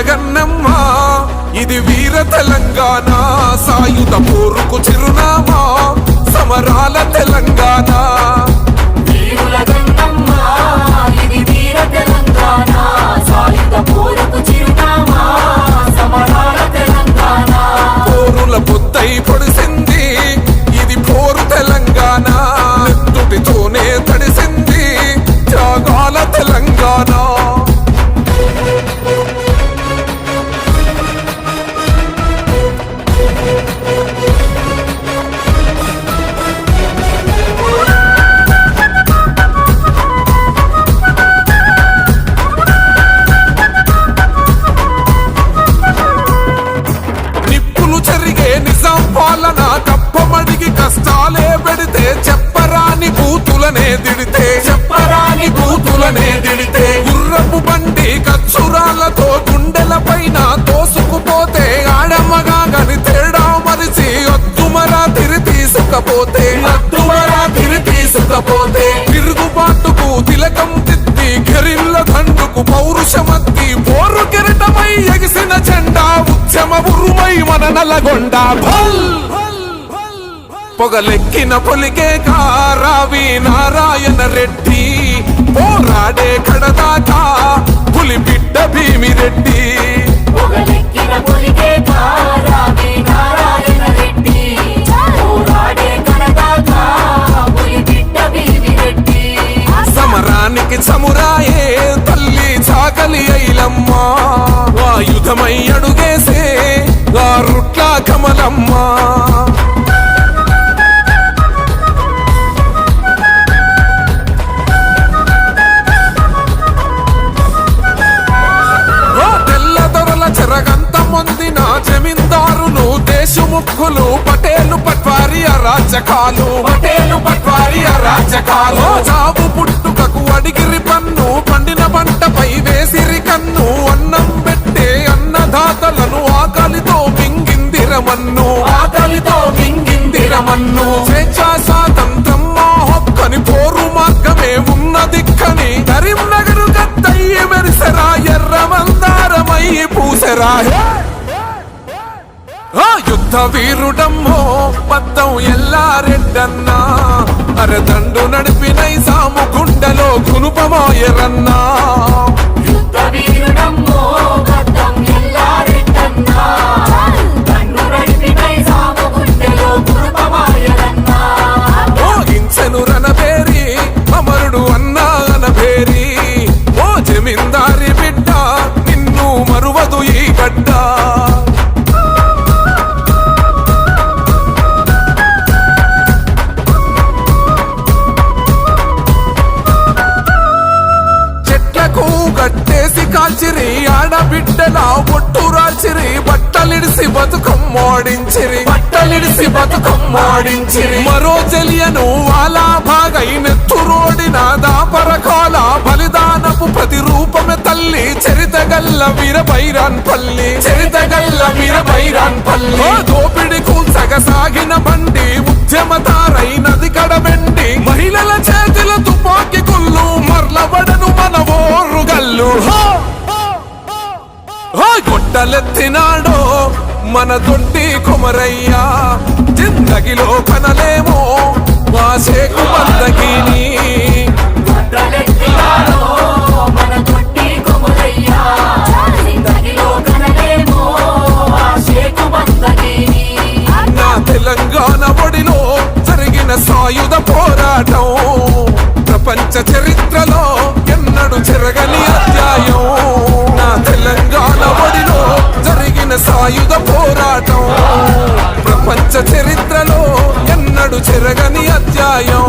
గన్నమ్మ ఇది వీర తెలంగాణ, సాయుధ పోరుకు చిరునామా సమరాల తెలంగాణ. వీరుల గన్నమ్మ ఇది వీర తెలంగాణ, సాయుధ పోరుకు చిరునామా సమరాల తెలంగాణ. పోరుల పొద్దై పొడిసింది ఇది పోరు తెలంగాణ, నెత్తుటితోనే తడిసింది త్యాగాల తెలంగాణ. కప్పమడిగి కష్టాలే పెడితే చెప్పరాని బూతులనే దిడితే గుర్రపు బండి కచ్చురాలతో గుండెల పైన తోసుకుపోతే ఆడమ్మగా గని తేడా మరిచి అద్దుమరా తిరి తీసుకపోతే తిరుగుబాటుకు తిలకం తిద్ది గెరిల్ల దండుకు పౌరుషమత్తి పోరు కిరీటమై ఎగిసిన జెండా ఉద్యమ ఉరుమై మన నల్లగొండ. పొగలెక్కిన పొలికే రావి నారాయణ రెడ్డి, పోరాడే కడదాకా పులి బిడ్డ భీమిరెడ్డి. పొగలెక్కిన పొలికే రావి నారాయణ రెడ్డి, పోరాడే కడదాకా పులి బిడ్డ భీమిరెడ్డి. సమరానికి సమురాయే తల్లి చాకలి ఐలమ్మ, ఆయుధమై అడుగేసే గారుట్ల కమలమ్మ. చెరగంత మొందిన జమీందారులు దేశముఖులు పటేలు పట్వారి అరాచకాలు చావు పుట్టుకకు అడిగిరి పన్ను, పండిన పంటపై వేసిరి కన్ను, అన్నం పెట్టే అన్నదాతలను ఆకలితో మింగిందిరమన్ను. స్వేచ్ఛా స్వాతంత్రం మా హక్కని పోరు మార్గమే ఉన్నదిక్కని కరీంనగర్ గద్దయ్యి మెరిసెరా ఎర్రమందారమై పూసెరా. యుద్ధ వీరుడమ్మో పద్దం ఎల్లారెడ్డన్నా, అరదండు నడిపినై సాము గుండెలో గునుపమాయరన్నా. ఇంచెను రణబేరి అమరుడు అన్నా అనబేరి, ఓ జమీందారి బిడ్డ నిన్ను మరువదు ఈ గడ్డ. చెట్లకు గట్టేసి కాల్చిరి ఆడబిడ్డల ఒట్టు రాల్చిరి, బట్టలిడిసి బతుకమ్మాడించిరి. మరో జలియను వాలా భాగై నెత్తురోడిన దాపరకాల బలిదానపు ప్రతిరూపమే తల్లి చరితగల్ల వీరబైరాన్ పల్లి. దోపిడి కూల్చగసాగిన బండి ఉద్యమతారై నది కడబెండి, మహిళల చేతుల తుపాకి కుల్లు మర్లబడను మన ఓరుగల్లు. గొట్టలెత్తినాడో మన దొడ్డి కొమరయ్యా, జిందగిలో కనలేమో మా షేకు బందగిని. నా తెలంగాణ ఒడిలో జరిగిన సాయుధ పోరాటం ప్రపంచ చరిత్రలో ఎన్నడు చెరగని అధ్యాయం. నా తెలంగాణ ఒడిలో జరిగిన సాయుధ పోరాటం ప్రపంచ చరిత్రలో ఎన్నడు చెరగని అధ్యాయం.